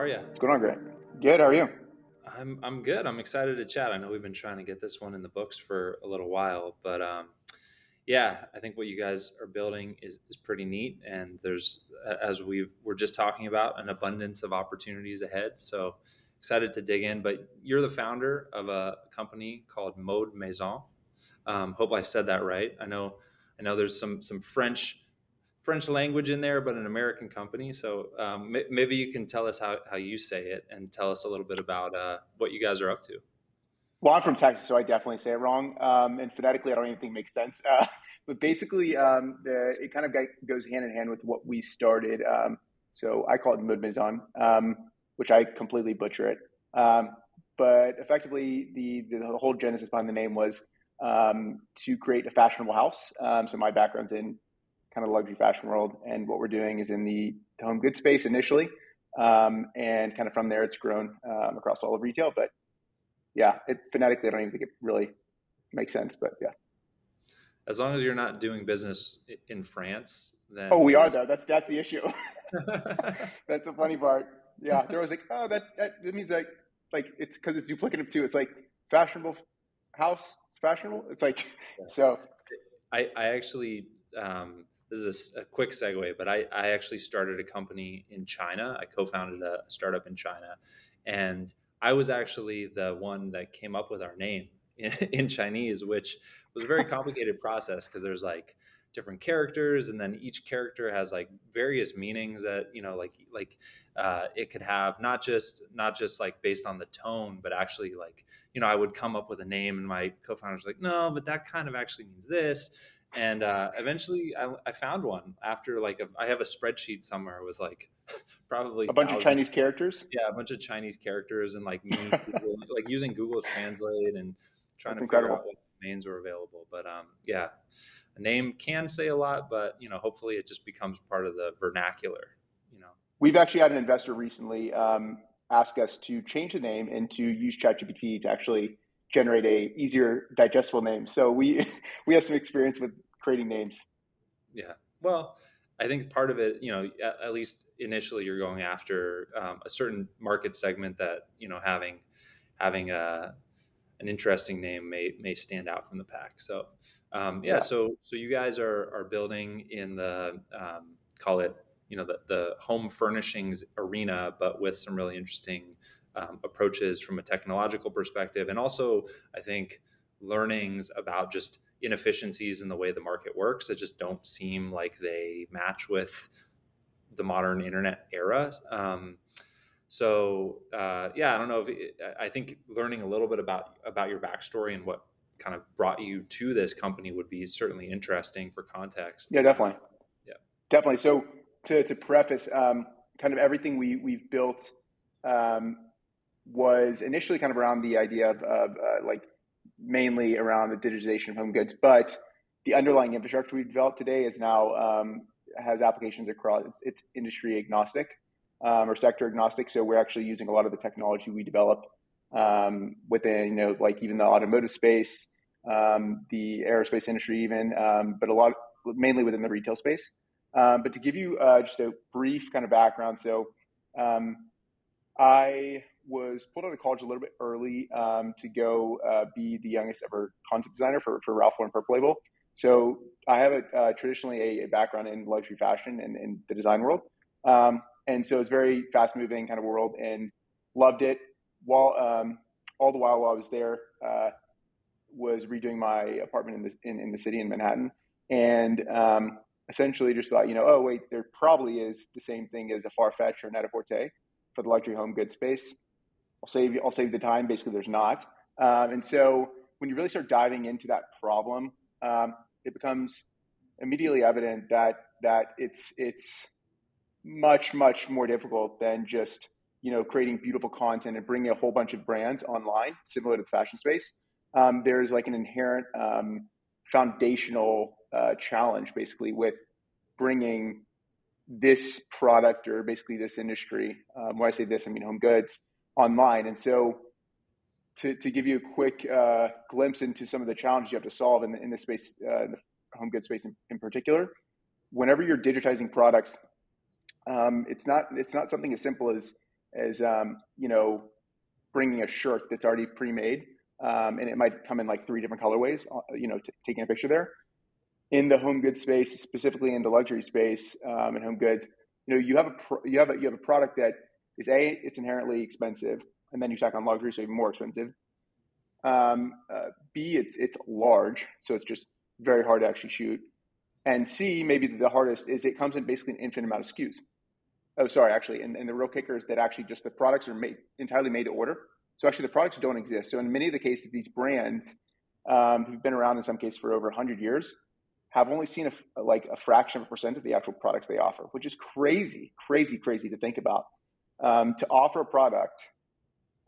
are you? What's going on, Grant? Good. How are you? I'm good. I'm excited to chat. I know we've been trying to get this one in the books for a little while, but yeah, I think what you guys are building is pretty neat, and there's, as we're just talking about, an abundance of opportunities ahead. So excited to dig in. But you're the founder of a company called Mode Maison. Hope I said that right. I know there's some French language in there, but an American company. So maybe you can tell us how you say it and tell us a little bit about what you guys are up to. Well, I'm from Texas, so I definitely say it wrong. And phonetically, I don't even think it makes sense. But basically, it kind of goes hand in hand with what we started. So I call it Mode Maison, which I completely butcher it. But effectively, the whole genesis behind the name was to create a fashionable house. So my background's in kind of the luxury fashion world, and what we're doing is in the home goods space initially, and kind of from there it's grown across all of retail. But yeah, phonetically I don't even think it really makes sense. But yeah. As long as you're not doing business in France, Oh, then we you're are just. though. That's the issue. That's the funny part. Yeah, there was like, oh, that means like it's because it's duplicative too. It's like fashionable house, fashionable. It's like so. I actually, this is a quick segue, but I actually started a company in China. I co-founded a startup in China, and I was actually the one that came up with our name in Chinese, which was a very complicated process because there's like different characters, and then each character has like various meanings that it could have not just like based on the tone, but actually like I would come up with a name, and my co-founder's like, no, but that kind of actually means this. And eventually I found one after I have a spreadsheet somewhere with like probably A bunch of thousands. Chinese characters. Yeah, a bunch of Chinese characters, and like me Google, like using Google Translate and trying That's to figure out incredible. what domains are available. But yeah, a name can say a lot, but hopefully it just becomes part of the vernacular. You know. We've actually had an investor recently ask us to change the name and to use ChatGPT to actually generate a easier digestible name. So we we have some experience with creating names. Yeah. Well, I think part of it, at least initially, you're going after a certain market segment that having an interesting name may stand out from the pack. So, yeah. Yeah. So you guys are building in the call it the home furnishings arena, but with some really interesting approaches from a technological perspective, and also I think learnings about just inefficiencies in the way the market works that just don't seem like they match with the modern internet era. Yeah, I don't know I think learning a little bit about your backstory and what kind of brought you to this company would be certainly interesting for context. Yeah, definitely. Yeah. Definitely. So to preface, kind of everything we've built um, was initially kind of around the idea of like mainly around the digitization of home goods, but the underlying infrastructure we've developed today is now has applications across. It's industry agnostic or sector agnostic. So we're actually using a lot of the technology we develop within, like even the automotive space, the aerospace industry, even, but a lot mainly within the retail space. But to give you just a brief kind of background, so I was pulled out of college a little bit early to go be the youngest ever concept designer for Ralph Lauren Purple Label. So I have traditionally a background in luxury fashion and in the design world, and so it's very fast moving kind of world, and loved it. While all the while I was there, was redoing my apartment in the city in Manhattan, and essentially just thought, oh wait, there probably is the same thing as a Farfetch or Net-a-Porter for the luxury home goods space. I'll save the time. Basically, there's not. And so when you really start diving into that problem, it becomes immediately evident that it's much more difficult than just creating beautiful content and bringing a whole bunch of brands online, similar to the fashion space. There's like an inherent foundational challenge, basically, with bringing this product or basically this industry. When I say this, I mean home goods online. And so to give you a quick glimpse into some of the challenges you have to solve in this space, the home goods space in particular, whenever you're digitizing products, it's not something as simple as as bringing a shirt that's already pre-made, and it might come in like three different colorways. Taking a picture there in the home goods space, specifically in the luxury space, and home goods. You have a product that is it's inherently expensive, and then you tack on luxury, so even more expensive. B, it's large, so it's just very hard to actually shoot. And C, maybe the hardest is it comes in basically an infinite amount of SKUs. Oh, sorry, actually, and the real kicker is that actually just the products are entirely made to order. So actually, the products don't exist. So in many of the cases, these brands who've been around in some cases for over 100 years have only seen a fraction of a percent of the actual products they offer, which is crazy, crazy, crazy to think about. To offer a product,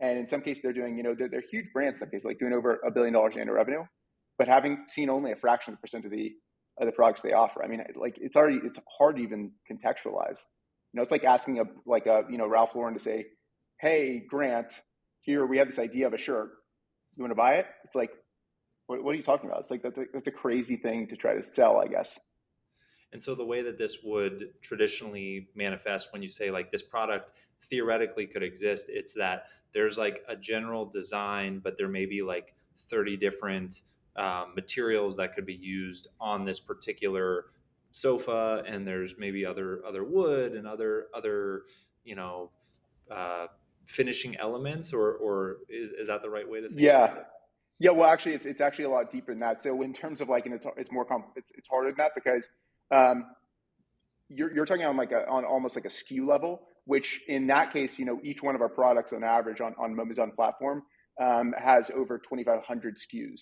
and in some cases they're doing, they're huge brands in some cases, like doing over $1 billion annual revenue, but having seen only a fraction of a percent of the products they offer. I mean, like it's hard to even contextualize. It's like asking Ralph Lauren to say, "Hey, Grant, here we have this idea of a shirt. You want to buy it?" It's like, what are you talking about? It's like that's a crazy thing to try to sell, I guess. And so the way that this would traditionally manifest when you say like this product theoretically could exist, it's that there's like a general design, but there may be like 30 different materials that could be used on this particular sofa, and there's maybe other wood and other you know uh, finishing elements, or is that the right way to think Yeah, about it? yeah. Well, actually, it's actually a lot deeper than that. So in terms of like, and it's more it's harder than that because um, you're talking on on almost like a SKU level, which in that case, each one of our products on average on Maison platform has over 2,500 SKUs.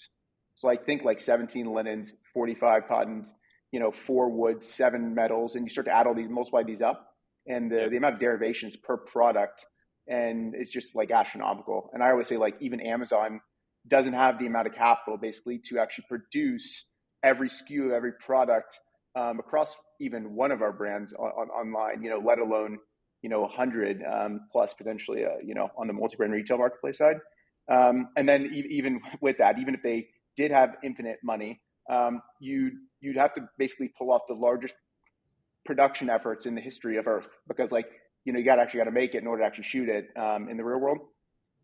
So like think like 17 linens, 45 cottons, four woods, seven metals, and you start to add all these, multiply these up, and the, Yep. the amount of derivations per product, and it's just like astronomical. And I always say like even Amazon doesn't have the amount of capital basically to actually produce every SKU, every product across even one of our brands online, let alone, 100 plus potentially, on the multi-brand retail marketplace side. And then even with that, even if they did have infinite money, you'd have to basically pull off the largest production efforts in the history of Earth because, like, you got to make it in order to actually shoot it in the real world.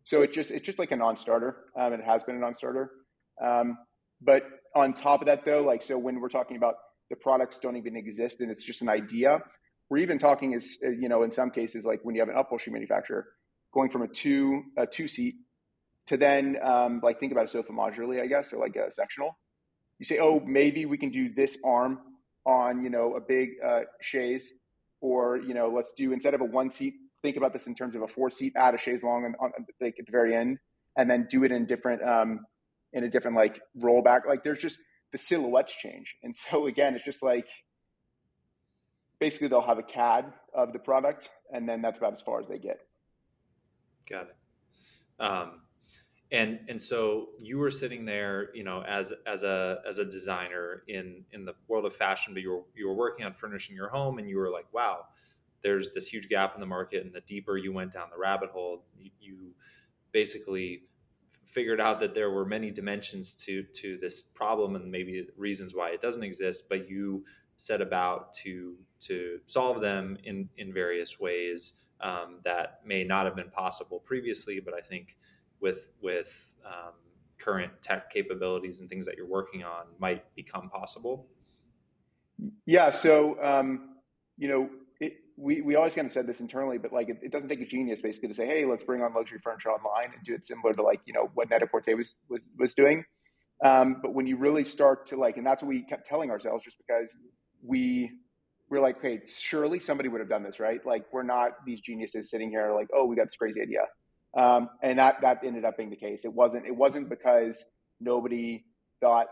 So it's just like a non-starter, and it has been a non-starter. Um, but on top of that, though, like so when we're talking about the products don't even exist and it's just an idea, we're even talking is in some cases like when you have an upholstery manufacturer going from a two seat to then like think about a sofa modularly, I guess, or like a sectional. You say, oh, maybe we can do this arm on a big chaise, or let's do instead of a one seat, think about this in terms of a four seat, add a chaise long on like at the very end, and then do it in a different like rollback. Like there's just the silhouettes change, and so again, it's just like basically they'll have a CAD of the product, and then that's about as far as they get. Got it. Um, and so you were sitting there, as a designer in the world of fashion, but you were working on furnishing your home, and you were like, wow, there's this huge gap in the market, and the deeper you went down the rabbit hole, you basically figured out that there were many dimensions to this problem, and maybe reasons why it doesn't exist, but you set about to solve them in various ways that may not have been possible previously, but I think with current tech capabilities and things that you're working on might become possible. Yeah. So, we always kind of said this internally, but like it doesn't take a genius basically to say, hey, let's bring on luxury furniture online and do it similar to like what Net-a-Porter was doing. But when you really start to like, and that's what we kept telling ourselves, just because we we're like, okay, surely somebody would have done this, right? Like we're not these geniuses sitting here like, oh, we got this crazy idea, and that ended up being the case. It wasn't because nobody thought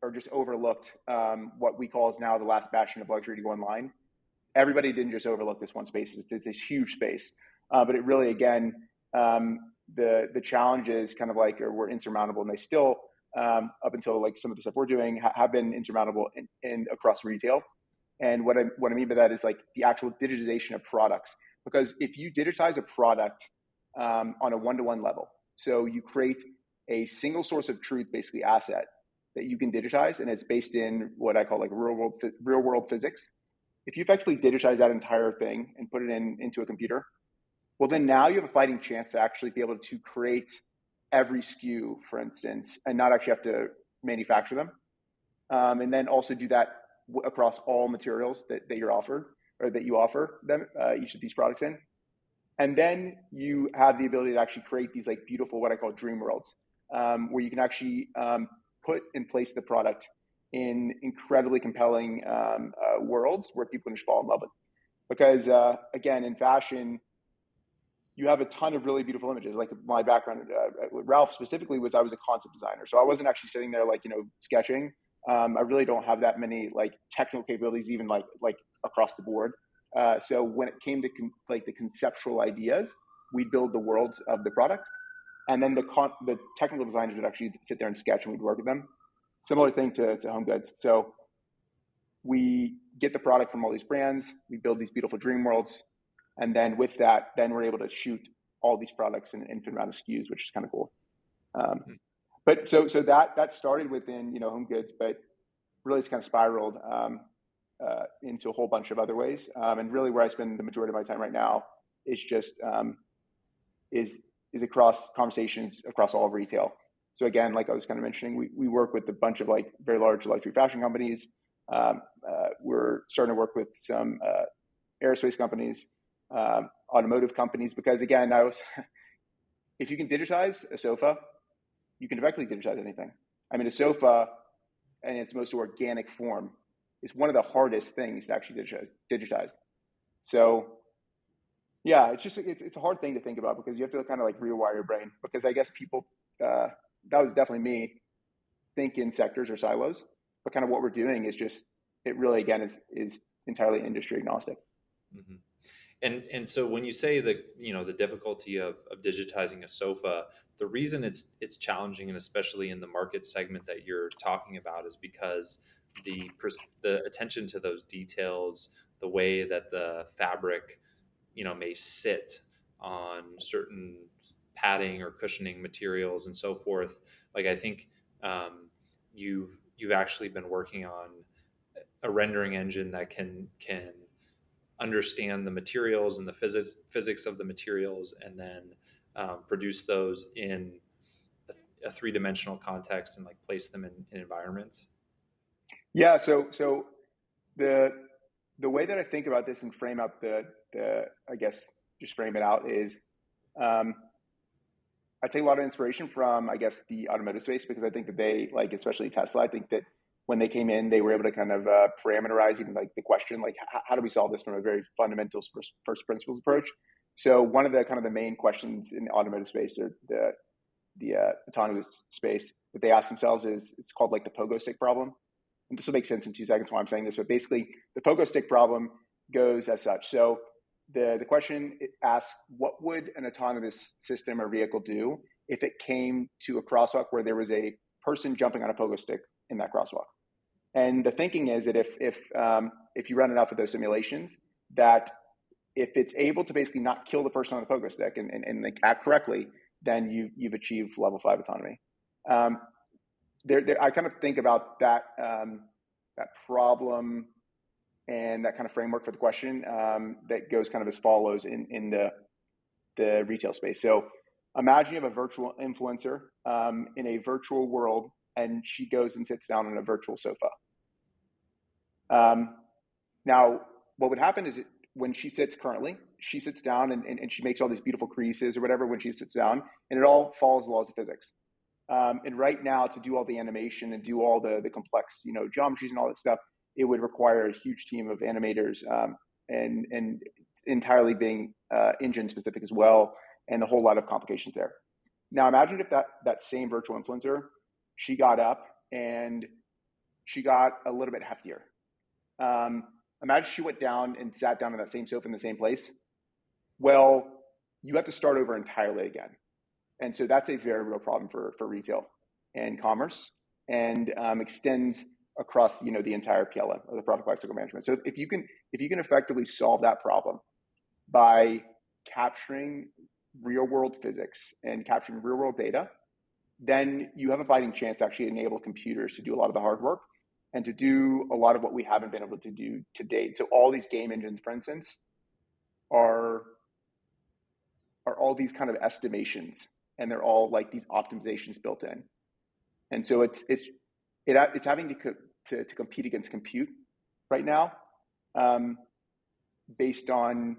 or just overlooked what we call is now the last bastion of luxury to go online. Everybody didn't just overlook this one space; it's this huge space, but it really again the challenges kind of like were insurmountable, and they still up until like some of the stuff we're doing have been insurmountable in across retail. And what I mean by that is like the actual digitization of products. Because if you digitize a product on a one-to-one level, so you create a single source of truth, basically asset that you can digitize, and it's based in what I call like real world physics. If you effectively digitize that entire thing and put it into a computer, Well, then now you have a fighting chance to actually be able to create every SKU, for instance, and not actually have to manufacture them. And then also do that across all materials that you're offered or that you offer them, each of these products in. And then you have the ability to actually create these like beautiful, what I call dream worlds, where you can actually put in place the product in incredibly compelling worlds where people can just fall in love with. Because again, in fashion, you have a ton of really beautiful images. Like my background with Ralph specifically was I was a concept designer, so I wasn't actually sitting there like sketching. I really don't have that many like technical capabilities, even like across the board. So when it came to like the conceptual ideas, we'd build the worlds of the product, and then the technical designers would actually sit there and sketch, and we'd work with them. Similar thing to home goods. So we get the product from all these brands, we build these beautiful dream worlds, and then with that, then we're able to shoot all these products in an infinite amount of SKUs, which is kind of cool. Um, but so that started within home goods, but really it's kind of spiraled into a whole bunch of other ways. And really, where I spend the majority of my time right now is just is across conversations across all of retail. So again, like I was kind of mentioning, we work with a bunch of like very large luxury fashion companies. We're starting to work with some aerospace companies, automotive companies, because again, if you can digitize a sofa, you can effectively digitize anything. I mean, a sofa in its most organic form is one of the hardest things to actually digitize. So yeah, it's a hard thing to think about because you have to kind of like rewire your brain, because I guess people that was definitely me, think in sectors or silos, but kind of what we're doing is just it really again is entirely industry agnostic. Hmm. And so when you say the difficulty of digitizing a sofa, the reason it's challenging, and especially in the market segment that you're talking about, is because the attention to those details, the way that the fabric may sit on certain padding or cushioning materials and so forth. Like I think you've actually been working on a rendering engine that can understand the materials and the physics of the materials, and then produce those in a three-dimensional context and like place them in environments. Yeah, so the the way that I think about this and frame out the I guess just frame it out is um, I take a lot of inspiration from I guess the automotive space, because I think that they like, especially Tesla, I think that when they came in, they were able to kind of parameterize even like the question like how do we solve this from a very fundamental first principles approach. So one of the kind of the main questions in the automotive space, or the autonomous space, that they ask themselves is it's called like the pogo stick problem. And this will make sense in 2 seconds why I'm saying this, but basically the pogo stick problem goes as such. So the question asks, what would an autonomous system or vehicle do if it came to a crosswalk where there was a person jumping on a pogo stick in that crosswalk? And the thinking is that if you run enough of those simulations, that if it's able to basically not kill the person on the pogo stick and like act correctly, then you've achieved level 5 autonomy. Um, I kind of think about that problem and that kind of framework for the question that goes kind of as follows in the retail space. So imagine you have a virtual influencer in a virtual world, and she goes and sits down on a virtual sofa. Um, Now, what would happen is when she sits down and she makes all these beautiful creases or whatever when she sits down, and it all follows the laws of physics. And right now, to do all the animation and do all the complex, geometries and all that stuff, it would require a huge team of animators and entirely being engine specific as well, and a whole lot of complications there. Now, imagine if that same virtual influencer, she got up and she got a little bit heftier. Um, Imagine she went down and sat down on that same sofa in the same place. Well, you have to start over entirely again. And so that's a very real problem for retail and commerce, and extends across the entire PLM, or the product lifecycle management. So if you can effectively solve that problem by capturing real world physics and capturing real world data, then you have a fighting chance to actually enable computers to do a lot of the hard work and to do a lot of what we haven't been able to do to date. So all these game engines, for instance, are all these kind of estimations, and they're all like these optimizations built in. And so it's having to compete against compute right now, um, based on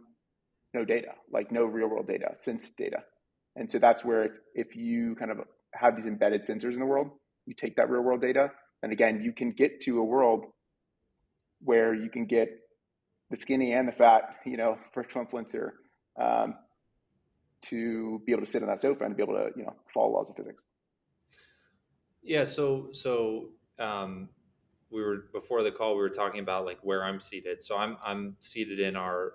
no data, like no real world data, sense data. And so that's where if you kind of have these embedded sensors in the world, you take that real world data, and again, you can get to a world where you can get the skinny and the fat, virtual influencer, um, to be able to sit on that sofa and be able to, follow laws of physics. Yeah. So we were before the call. We were talking about like where I'm seated. So I'm seated in our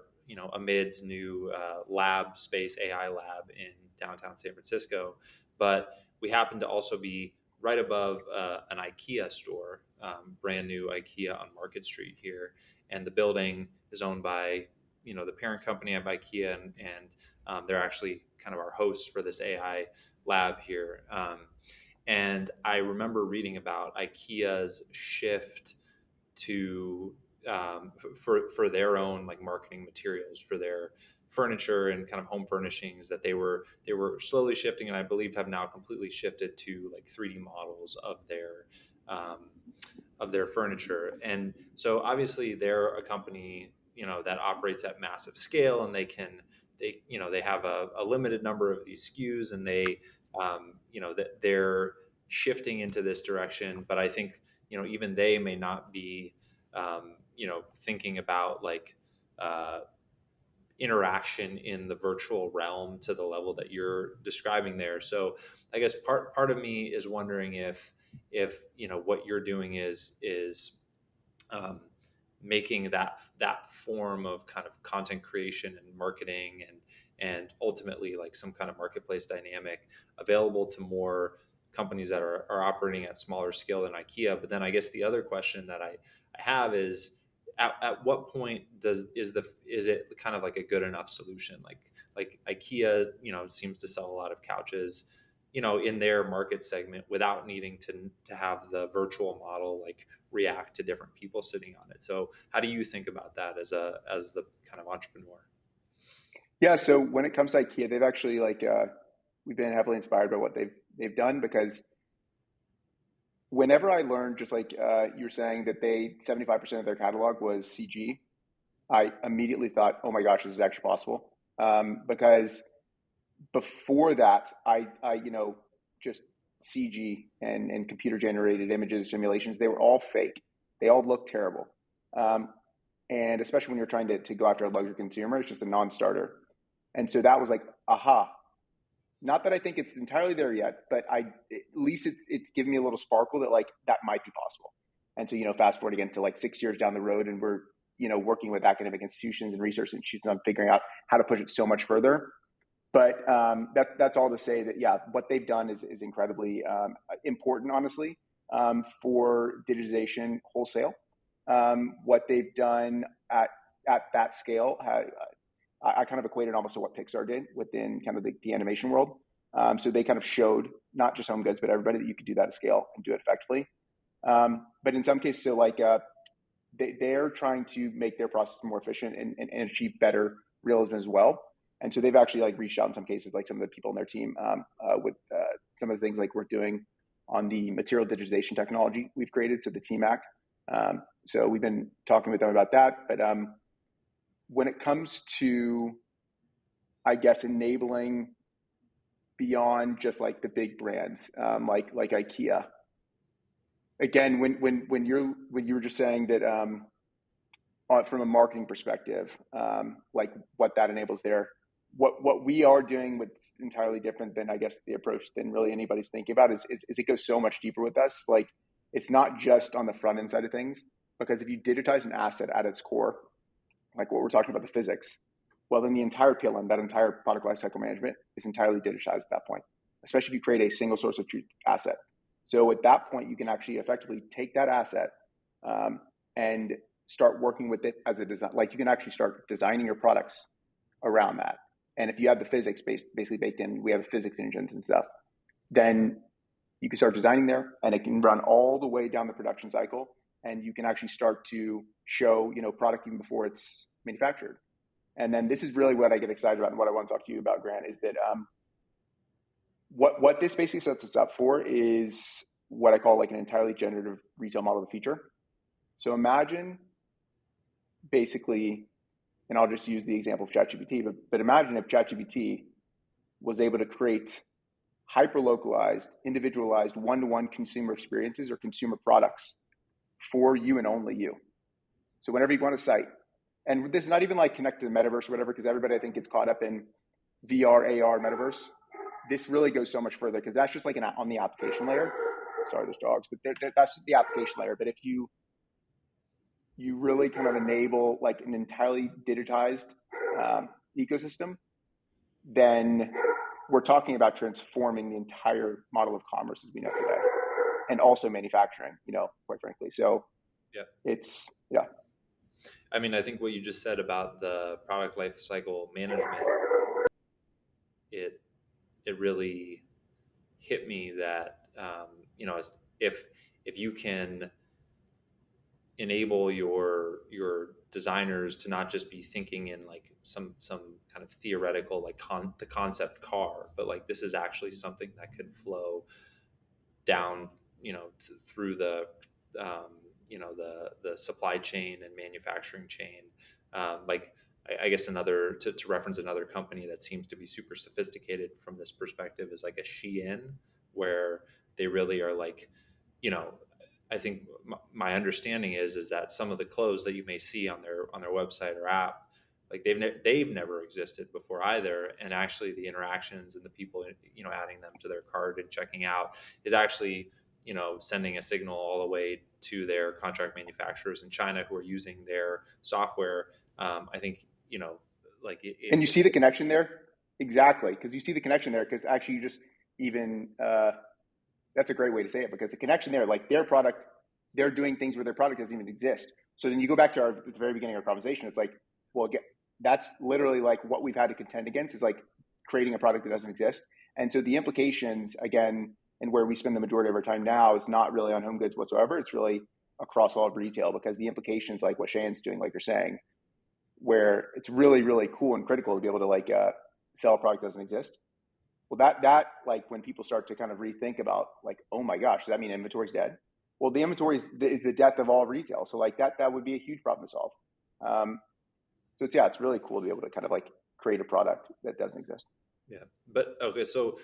Amid's new lab space, AI lab in downtown San Francisco, but we happen to also be right above an IKEA store, brand new IKEA on Market Street here, and the building is owned by the parent company of IKEA, and they're actually kind of our hosts for this AI lab here. And I remember reading about IKEA's shift to for their own like marketing materials for their furniture and kind of home furnishings, that they were slowly shifting, and I believe have now completely shifted to like 3D models um, of their furniture. And so obviously they're a company that operates at massive scale, and they have a limited number of these SKUs, and that they're shifting into this direction. But I think even they may not be thinking about like uh, interaction in the virtual realm to the level that you're describing there. So I guess part of me is wondering if what you're doing is um, making that form of kind of content creation and marketing and ultimately like some kind of marketplace dynamic available to more companies that are operating at smaller scale than IKEA. But then I guess the other question that I have is at what point is it kind of like a good enough solution? Like IKEA seems to sell a lot of couches in their market segment without needing to have the virtual model like react to different people sitting on it. So how do you think about that as the kind of entrepreneur? Yeah. So when it comes to IKEA, they've actually we've been heavily inspired by what they've done, because whenever I learned, just like you were saying, that 75% of their catalog was CG, I immediately thought, oh my gosh, this is actually possible. Because before that, I just CG and computer generated images, simulations, they were all fake. They all looked terrible. Um, and especially when you're trying to go after a luxury consumer, it's just a non-starter. And so that was like, aha. Not that I think it's entirely there yet, but at least it's giving me a little sparkle that like that might be possible. And so fast forward again to like 6 years down the road, and we're working with academic institutions and research institutions on figuring out how to push it so much further. But that's all to say that, yeah, what they've done is incredibly important, honestly, for digitization wholesale. What they've done at that scale, I kind of equated almost to what Pixar did within kind of the animation world. So they kind of showed not just home goods, but everybody, that you could do that at scale and do it effectively. But in some cases, so like they're trying to make their process more efficient and achieve better realism as well. And so they've actually like reached out in some cases, like some of the people in their team, with some of the things like we're doing on the material digitization technology we've created, so the TMAC. So we've been talking with them about that. But when it comes to, I guess, enabling beyond just like the big brands, like IKEA. Again, when you were just saying that, from a marketing perspective, like what that enables there. What we are doing with entirely different than, I guess, the approach than really anybody's thinking about is it goes so much deeper with us. Like, it's not just on the front end side of things, because if you digitize an asset at its core, like what we're talking about, the physics, well, then the entire PLM, that entire product lifecycle management, is entirely digitized at that point, especially if you create a single source of truth asset. So at that point, you can actually effectively take that asset, and start working with it as a design. Like, you can actually start designing your products around that. And if you have the physics basically baked in, we have physics engines and stuff, then you can start designing there, and it can run all the way down the production cycle. And you can actually start to show, product even before it's manufactured. And then this is really what I get excited about and what I want to talk to you about, Grant, is that what this basically sets us up for is what I call like an entirely generative retail model of the future. So imagine basically, and I'll just use the example of ChatGPT, but imagine if ChatGPT was able to create hyper localized, individualized, one-to-one consumer experiences or consumer products for you and only you. So whenever you go on a site, and this is not even like connected to the metaverse or whatever, because everybody I think gets caught up in VR, AR, metaverse. This really goes so much further because that's just like on the application layer. Sorry, there's dogs, but that's the application layer. But if you really kind of enable like an entirely digitized ecosystem, then we're talking about transforming the entire model of commerce as we know today, and also manufacturing. Quite frankly. So Yeah. it's yeah. I mean, I think what you just said about the product life cycle management, it it really hit me that if you can enable your designers to not just be thinking in like some kind of theoretical like the concept car, but like this is actually something that could flow down through the the supply chain and manufacturing chain. Like I guess another to reference another company that seems to be super sophisticated from this perspective is like a Shein, where they really are like, you know, I think my understanding is that some of the clothes that you may see on their website or app, like they've never existed before either, and actually the interactions and the people adding them to their cart and checking out is actually sending a signal all the way to their contract manufacturers in China who are using their software. I think like And you see it's the connection there, exactly, because you see the connection there because actually you just even that's a great way to say it because the connection there, like their product, they're doing things where their product doesn't even exist. So then you go back to the very beginning of our conversation. It's like, well, again, that's literally like what we've had to contend against is like creating a product that doesn't exist. And so the implications, again, and where we spend the majority of our time now is not really on home goods whatsoever. It's really across all of retail because the implications, like what Shane's doing, like you're saying, where it's really, really cool and critical to be able to like sell a product that doesn't exist. Well, that like when people start to kind of rethink about like, oh my gosh, does that mean inventory's dead? Well, the inventory is the death of all retail. So like that would be a huge problem to solve. So it's really cool to be able to kind of like create a product that doesn't exist. Yeah, but okay, so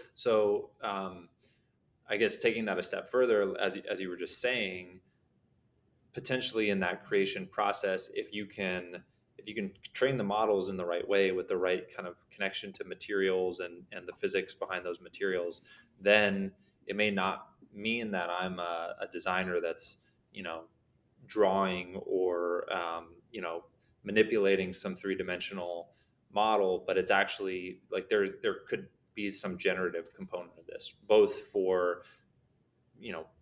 I guess taking that a step further, as you were just saying, potentially in that creation process, if you can train the models in the right way with the right kind of connection to materials and the physics behind those materials, then it may not mean that I'm a designer that's drawing or manipulating some three-dimensional model, but it's actually like there could be some generative component of this, both for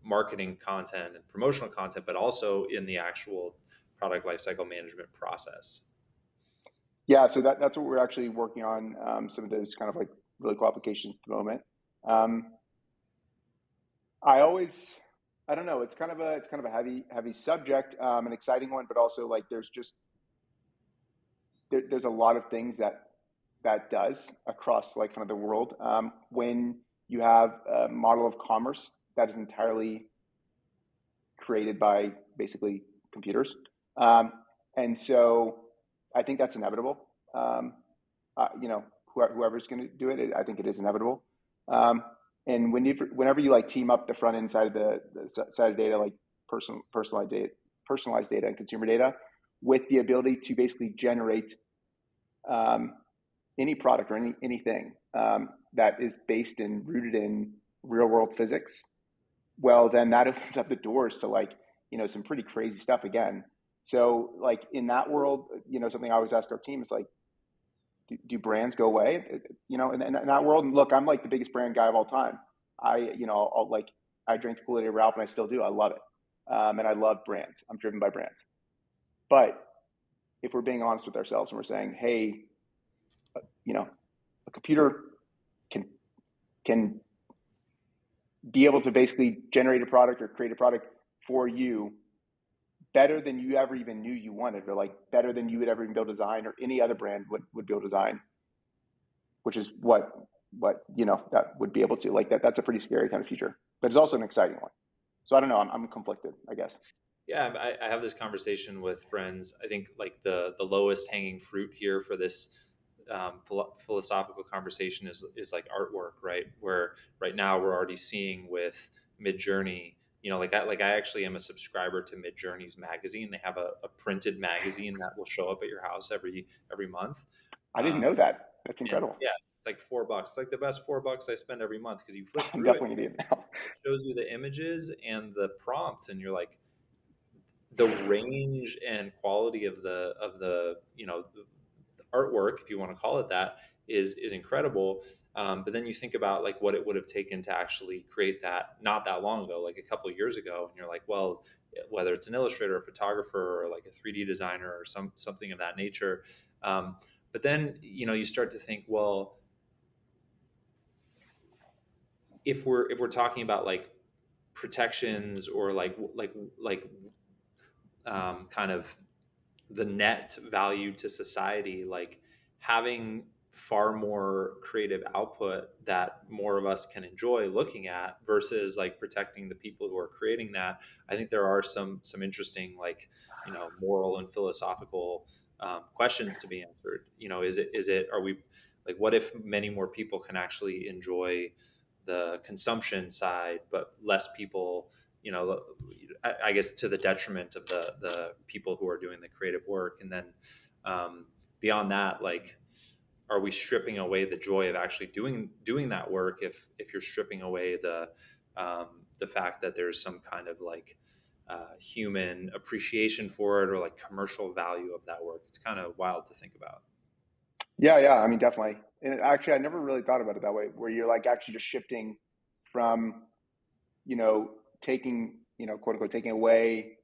marketing content and promotional content, but also in the actual product lifecycle management process. Yeah, so that's what we're actually working on. Some of those kind of like really cool applications at the moment. Um, I always, I don't know. It's kind of a heavy subject, an exciting one, but also like there's a lot of things that does across like kind of the world. When you have a model of commerce that is entirely created by basically computers, and so I think that's inevitable. Um, whoever's going to do it, I think it is inevitable. Um, and whenever you like team up the front end side of the side of data, like personalized data and consumer data, with the ability to basically generate um, any product or anything that is based and rooted in real world physics, well, then that opens up the doors to like some pretty crazy stuff again. So like in that world, something I always ask our team is like, do brands go away? In that world. And look, I'm like the biggest brand guy of all time. I drink the Kool-Aid of Ralph, and I still do. I love it, and I love brands. I'm driven by brands. But if we're being honest with ourselves and we're saying, hey, a computer can can be able to basically generate a product or create a product for you better than you ever even knew you wanted, or like better than you would ever even be able to design, or any other brand would be able to design, which is what that would be able to, like, that's a pretty scary kind of future, but it's also an exciting one. So I don't know. I'm conflicted, I guess. Yeah, I have this conversation with friends. I think like the lowest hanging fruit here for this philosophical conversation is like artwork, right? Where right now we're already seeing with Midjourney, like I actually am a subscriber to Midjourney's magazine. They have a printed magazine that will show up at your house every month. I didn't Um, know that. That's and incredible. yeah, it's like $4. It's like the best $4 I spend every month because you flip I'm through it, definitely gonna do it now. it shows you the images and the prompts, and you're like, the range and quality of the the artwork, if you want to call it that, is incredible. But then you think about like what it would have taken to actually create that not that long ago, like a couple of years ago, and you're like, well, whether it's an illustrator, a photographer, or like a 3D designer, or something of that nature. But then you start to think, well, if we're talking about like protections or kind of the net value to society, like having far more creative output that more of us can enjoy looking at versus like protecting the people who are creating that. I think there are some interesting like moral and philosophical questions to be answered. Is it are we like, what if many more people can actually enjoy the consumption side, but less people, I guess, to the detriment of the people who are doing the creative work. And then beyond that, like, are we stripping away the joy of actually doing that work if you're stripping away the fact that there's some kind of like human appreciation for it or like commercial value of that work? It's kind of wild to think about. Yeah, yeah. I mean, definitely. And actually, I never really thought about it that way, where you're like actually just shifting from, taking, quote unquote, taking away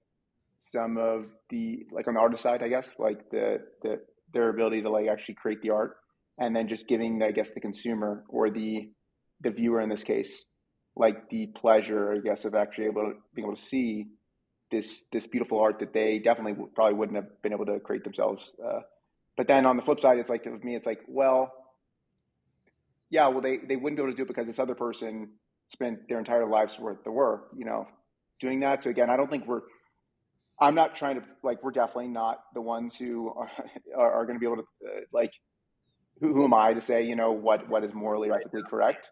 some of the, like, on the artist side, I guess, like their ability to like actually create the art, and then just giving, I guess, the consumer, or the viewer in this case, like the pleasure, I guess, of actually being able to see this beautiful art that they definitely probably wouldn't have been able to create themselves. But then on the flip side, it's like, with me, it's like, well, yeah, well, they wouldn't be able to do it because this other person spent their entire life's worth of work, doing that. So again, I don't think I'm not trying to, like, we're definitely not the ones who are going to be able to, like, who am I to say, what is morally or Right ethically now, correct?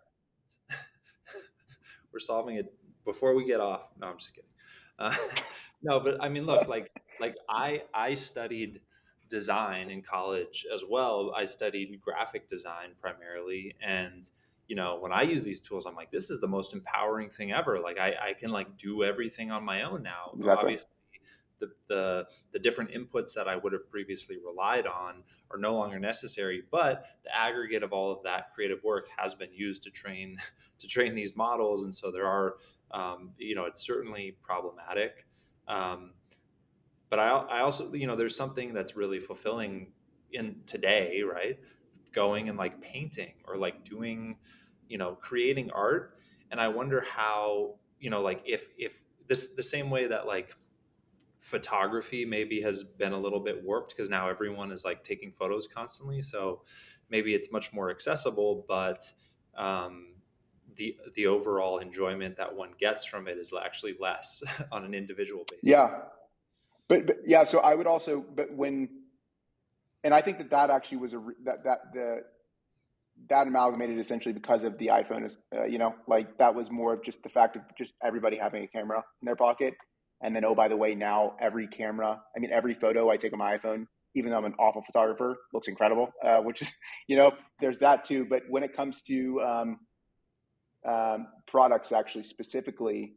we're solving it before we get off. No, I'm just kidding. Uh, no, but I mean, look, like I studied design in college as well. I studied graphic design primarily, and when I use these tools, I'm like, this is the most empowering thing ever. Like I can like do everything on my own now. Exactly. Obviously, the different inputs that I would have previously relied on are no longer necessary. But the aggregate of all of that creative work has been used to train these models, and so there are, it's certainly problematic. Um, but I also, there's something that's really fulfilling in today, right? Going and like painting or like doing, creating art. And I wonder how, like if this the same way that like photography maybe has been a little bit warped because now everyone is like taking photos constantly. So maybe it's much more accessible, but the overall enjoyment that one gets from it is actually less on an individual basis. Yeah. But yeah, so I would also, but and I think that actually was that amalgamated essentially because of the iPhone, is, like, that was more of just the fact of just everybody having a camera in their pocket. And then, oh, by the way, now every camera, I mean, every photo I take on my iPhone, even though I'm an awful photographer, looks incredible, which is, there's that too. But when it comes to products, actually, specifically,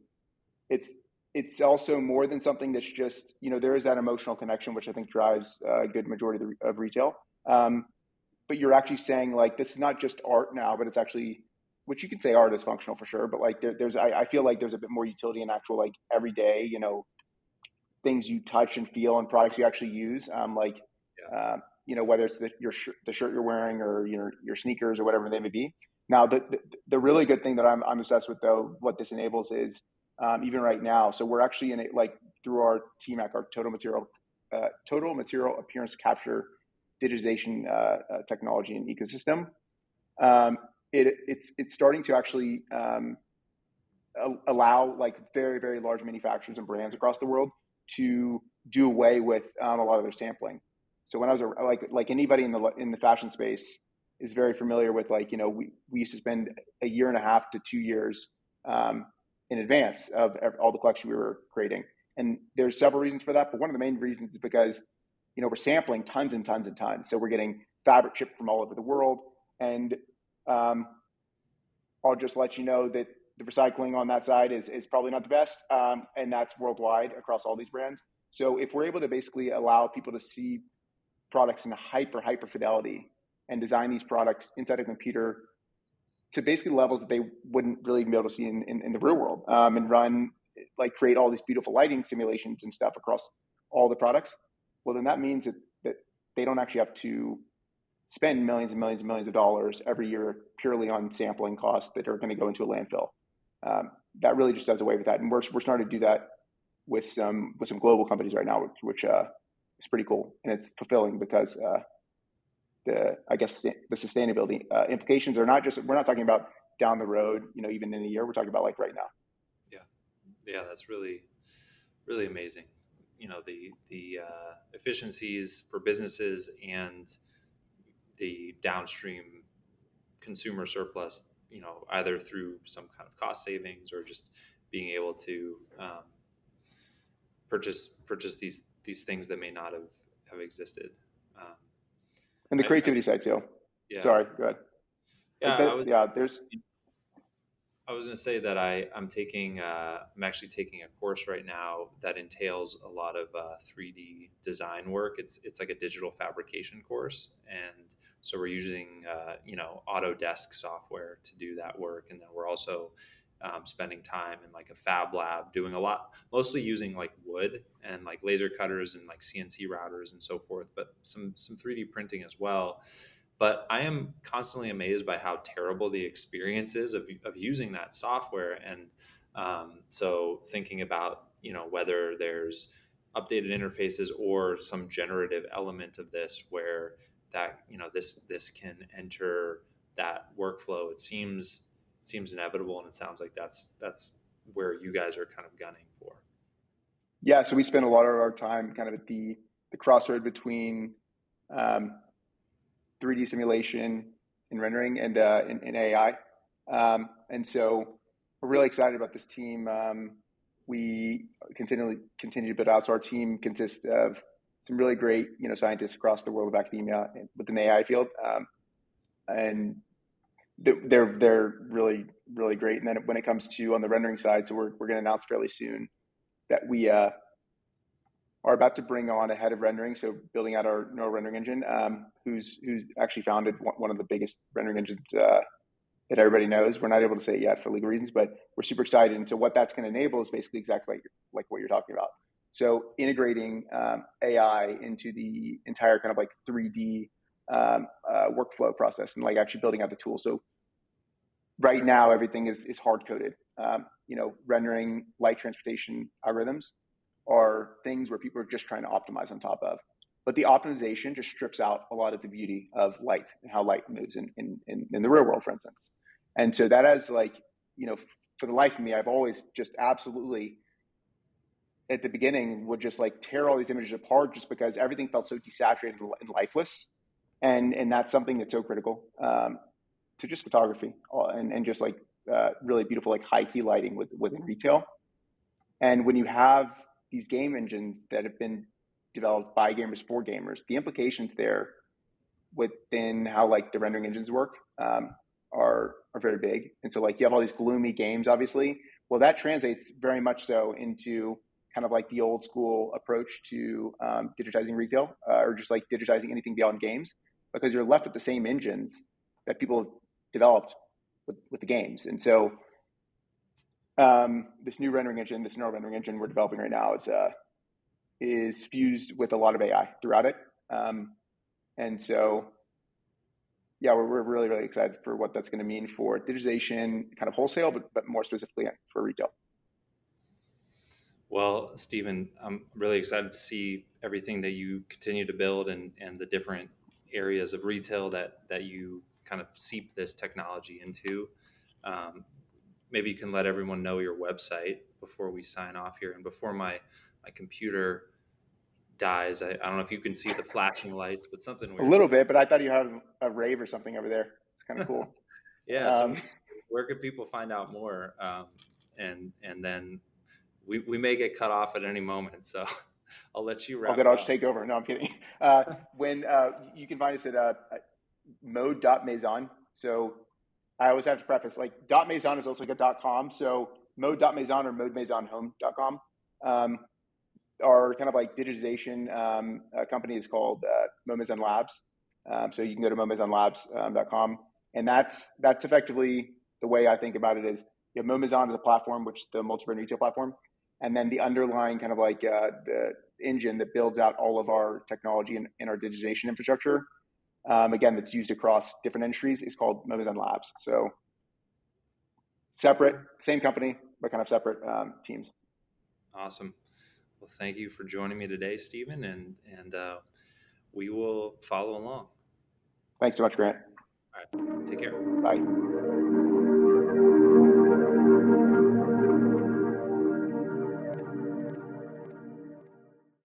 it's also more than something that's just, there is that emotional connection, which I think drives a good majority of retail. But you're actually saying, like, this is not just art now, but it's actually, which you could say art is functional for sure, but like I feel like there's a bit more utility in actual, like, everyday, things you touch and feel, and products you actually use, like, Yeah. whether it's the shirt you're wearing, or your sneakers, or whatever they may be. Now, the really good thing that I'm obsessed with, though, what this enables is, even right now. So we're actually in it, like, through our TMAC, our total material appearance capture digitization technology and ecosystem. It's starting to actually allow like very, very large manufacturers and brands across the world to do away with a lot of their sampling. So when I was like anybody in the fashion space is very familiar with, like, we used to spend a year and a half to 2 years in advance of all the collection we were creating. And there's several reasons for that, but one of the main reasons is because we're sampling tons and tons and tons. So we're getting fabric shipped from all over the world, and I'll just let you know that the recycling on that side is probably not the best, and that's worldwide across all these brands. So if we're able to basically allow people to see products in hyper fidelity and design these products inside a computer to basically levels that they wouldn't really be able to see in the real world, and run, like, create all these beautiful lighting simulations and stuff across all the products, well, then that means that they don't actually have to spend millions and millions and millions of dollars every year purely on sampling costs that are going to go into a landfill. That really just does away with that, and we're starting to do that with some global companies right now, which is pretty cool, and it's fulfilling because I guess the sustainability implications are not just, we're not talking about down the road, even in a year. We're talking about like right now. Yeah, that's really, really amazing. The efficiencies for businesses and the downstream consumer surplus, either through some kind of cost savings or just being able to purchase these things that may not have existed. Um, And the I creativity side too. yeah Sorry, go ahead. yeah Like I that, was yeah. There's I was going to say that I'm actually taking a course right now that entails a lot of 3D design work. It's like a digital fabrication course, and so we're using Autodesk software to do that work, and then we're also spending time in like a fab lab doing a lot, mostly using like wood and like laser cutters and like CNC routers and so forth, but some 3D printing as well. But I am constantly amazed by how terrible the experience is of using that software. And so thinking about, whether there's updated interfaces or some generative element of this where that, this can enter that workflow, it seems inevitable. And it sounds like that's where you guys are kind of gunning for. Yeah, so we spend a lot of our time kind of at the crossroad between um, 3D simulation and rendering and AI. And so we're really excited about this team. We continue to build out. So our team consists of some really great, scientists across the world of academia within the AI field, and they're really, really great. And then when it comes to on the rendering side, so we're going to announce fairly soon that we are about to bring on a head of rendering, so building out our neural rendering engine, who's actually founded one of the biggest rendering engines that everybody knows. We're not able to say it yet for legal reasons, but we're super excited. And so what that's going to enable is basically exactly like what you're talking about. So integrating AI into the entire kind of like 3D workflow process, and like actually building out the tool. So right now everything is hard coded. Rendering light transportation algorithms are things where people are just trying to optimize on top of. But the optimization just strips out a lot of the beauty of light and how light moves in the real world, for instance. And so that has, like, for the life of me, I've always just absolutely at the beginning would just like tear all these images apart just because everything felt so desaturated and lifeless. And that's something that's so critical to just photography and just like really beautiful, like high key lighting within retail. And when you have these game engines that have been developed by gamers for gamers, the implications there within how like the rendering engines work are very big. And so like you have all these gloomy games, obviously. Well, that translates very much so into kind of like the old school approach to digitizing retail, or just like digitizing anything beyond games, because you're left with the same engines that people developed with the games. And so this new rendering engine, this neural rendering engine we're developing right now, is fused with a lot of AI throughout it. And so, yeah, we're really, really excited for what that's going to mean for digitization, kind of wholesale, but more specifically for retail. Well, Stephen, I'm really excited to see everything that you continue to build and the different areas of retail that you kind of seep this technology into. Um, Maybe you can let everyone know your website before we sign off here and before my computer dies. I don't know if you can see the flashing lights, but something A weird's little going bit, but I thought you had a rave or something over there. It's kind of on. cool. Yeah. Um, So where could people find out more? And then we may get cut off at any moment. So I'll let you oh, wrap good. it I'll just up. take over. No, I'm kidding. When you can find us at mode.maison. So I always have to preface like dot .maison is also like a .com. So mode.maison or modemaisonhome.com. Um, our kind of like digitization company is called Maison Labs. So you can go to momaisonlabs.com, and that's effectively the way I think about it is you have Maison as a platform, which is the multi-brand retail platform, and then the underlying kind of like the engine that builds out all of our technology and our digitization infrastructure. Again, that's used across different industries is called Maison Labs. So separate, Cool. same company, but kind of separate teams. Awesome. Well, thank you for joining me today, Stephen, and we will follow along. Thanks so much, Grant. All right. Take care. Bye.